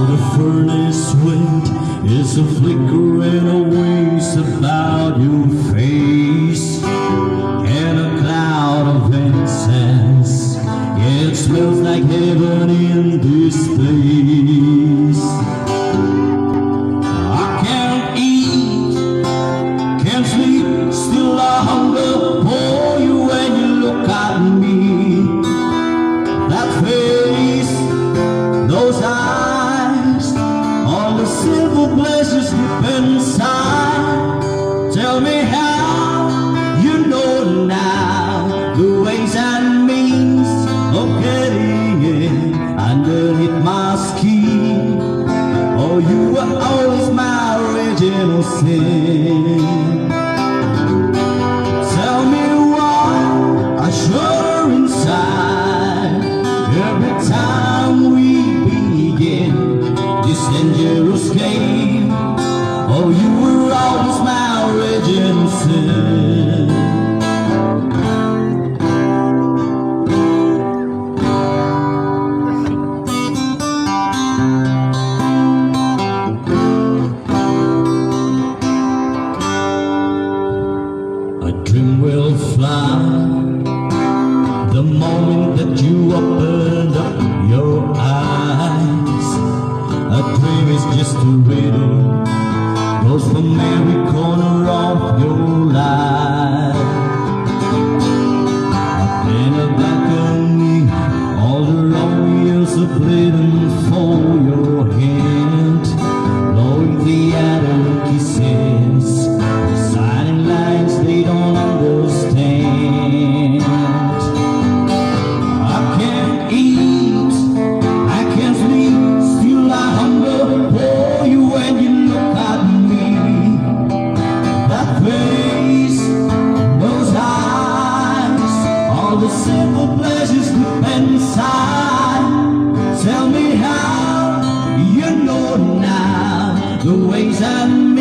the furnace wind is a flickering away about your face, and a cloud of incense. Yeah, it smells like heaven in this place. I can't eat, can't sleep, still I hunger for you when you look at me. That face, those eyes, all the simple pleasures deep inside. Tell me how you know now the ways and means of getting in underneath my skin. Oh, you were always my original sin. Tell me why I shudder inside every time we begin this dangerous game. Oh, you were always my original sin. A dream will fly the moment that you opened up your eyes. A dream is just a riddle, goes from every corner of your life. Up in the balcony, all the long years of bleeding for your hand, blowing the other kisses, signing lines they don't understand. I can't eat, I can't sleep, still I hunger for you when you look at me. That face, those eyes, all the simple pleasures deep inside. Tell me how you know now the ways and